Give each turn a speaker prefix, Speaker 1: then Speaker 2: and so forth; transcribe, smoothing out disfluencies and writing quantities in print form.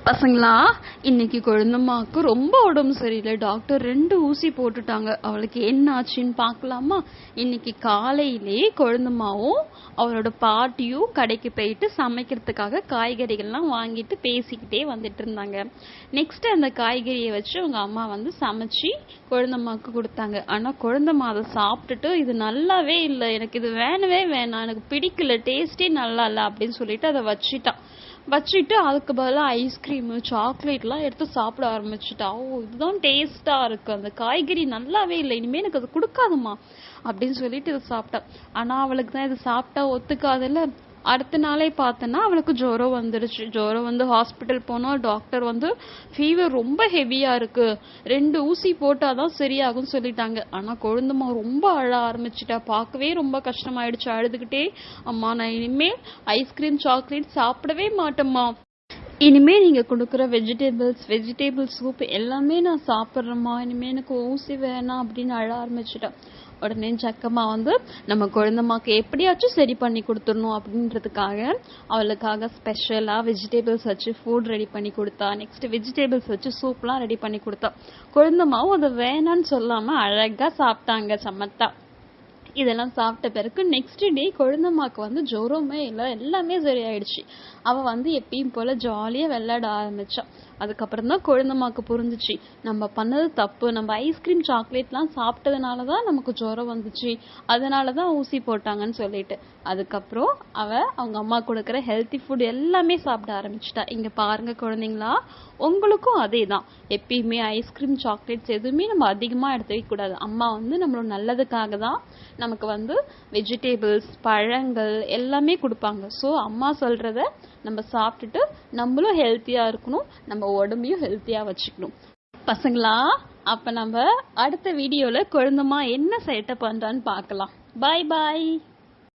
Speaker 1: பசங்களா, இன்னைக்கு குழந்தம்மாவுக்கு ரொம்ப உடம்பு சரியில்லை. டாக்டர் 2 ஊசி போட்டுட்டாங்க. அவளுக்கு என்ன ஆச்சுன்னு பார்க்கலாமா? இன்னைக்கு காலையிலே குழந்தம்மாவும் அவளோட பாட்டியும் கடைக்கு போயிட்டு சமைக்கிறதுக்காக காய்கறிகள்லாம் வாங்கிட்டு பேசிக்கிட்டே வந்துட்டு இருந்தாங்க. நெக்ஸ்ட் அந்த காய்கறியை வச்சு அவங்க அம்மா சமைச்சு குழந்தம்மாவுக்கு கொடுத்தாங்க. ஆனா குழந்தம்மா அதை சாப்பிட்டுட்டு இது நல்லாவே இல்லை, எனக்கு இது வேணவே வேணாம், எனக்கு பிடிக்கல, டேஸ்டே நல்லா இல்லை அப்படின்னு சொல்லிட்டு அதை வச்சுட்டு அதுக்கு பதிலாக ஐஸ்கிரீமு சாக்லேட்லாம் எடுத்து சாப்பிட ஆரம்பிச்சுட்டா. இதுதான் டேஸ்டா இருக்கு, அந்த காய்கறி நல்லாவே இல்லை, இனிமேல் எனக்கு அது கொடுக்காதுமா அப்படின்னு சொல்லிட்டு இதை சாப்பிட்டா. ஆனால் அவளுக்கு தான் இது சாப்பிட்டா ஒத்துக்காதுல்ல. அடுத்த நாளே பார்த்தோன்னா அவளுக்கு ஜுரம் வந்துடுச்சு. ஜுரம் ஹாஸ்பிட்டல் போனோம். டாக்டர் ஃபீவர் ரொம்ப ஹெவியாக இருக்கு, 2 ஊசி போட்டாதான் சரியாகும்னு சொல்லிட்டாங்க. ஆனால் குழந்தம்மா ரொம்ப அழ ஆரம்பிச்சிட்டா. பார்க்கவே ரொம்ப கஷ்டமாயிடுச்சு. அழுதுகிட்டே, அம்மா நான் இனிமேல் ஐஸ்கிரீம் சாக்லேட் சாப்பிடவே மாட்டேம்மா, இனிமேல் நீங்கள் கொடுக்குற வெஜிடபிள் சூப் எல்லாமே நான் சாப்பிட்றேம்மா, இனிமேல் எனக்கு ஊசி வேணாம் அப்படின்னு அழ ஆரம்பிச்சிட்டா. உடனே சக்கம்மா நம்ம குழந்தம்மாக்கு எப்படியாச்சும் சரி பண்ணி கொடுத்துடணும் அப்படின்றதுக்காக அவளுக்காக ஸ்பெஷலாக வெஜிடபிள்ஸ் வச்சு ஃபுட் ரெடி பண்ணி கொடுத்தா. நெக்ஸ்ட் வெஜிடபிள்ஸ் வச்சு சூப்லாம் ரெடி பண்ணி கொடுத்தா. குழந்தம்மாவும் அதை வேணான்னு சொல்லாமல் அழகாக சாப்பிட்டாங்க சமத்தா. இதெல்லாம் சாப்பிட்ட பிறகு நெக்ஸ்ட் டே குழந்தம்மாக்கு ஜுரமே இல்லை, எல்லாமே சரியாயிடுச்சு. அவள் எப்பயும் போல ஜாலியாக விளையாட ஆரம்பிச்சா. அதுக்கப்புறம் தான் குழந்தம்மாக்கு புரிஞ்சிச்சு, நம்ம பண்ணது தப்பு, நம்ம ஐஸ்கிரீம் சாக்லேட்லாம் சாப்பிட்டதுனால தான் நமக்கு ஜுரம் வந்துச்சு, அதனால தான் ஊசி போட்டாங்கன்னு சொல்லிட்டு. அதுக்கப்புறம் அவங்க அம்மா கொடுக்குற ஹெல்த்தி ஃபுட் எல்லாமே சாப்பிட ஆரம்பிச்சிட்டா. இங்கே பாருங்க குழந்தைங்களா, உங்களுக்கும் அதே தான். எப்பயுமே ஐஸ்கிரீம் சாக்லேட்ஸ் எதுவுமே நம்ம அதிகமாக எடுத்துக்க கூடாது. அம்மா நம்மளோட நல்லதுக்காக தான் நமக்கு வெஜிடபிள்ஸ் பழங்கள் எல்லாமே கொடுப்பாங்க. ஸோ அம்மா சொல்றத நம்ம சாப்பிட்டுட்டு நம்மளும் ஹெல்த்தியாக இருக்கணும், நம்ம உடம்பையும் ஹெல்த்தியாக வச்சுக்கணும். பசங்களா, அப்போ நம்ம அடுத்த வீடியோவில் குழந்தம்மா என்ன சேட்டை பண்ணுறான்னு பார்க்கலாம். பாய் பாய்.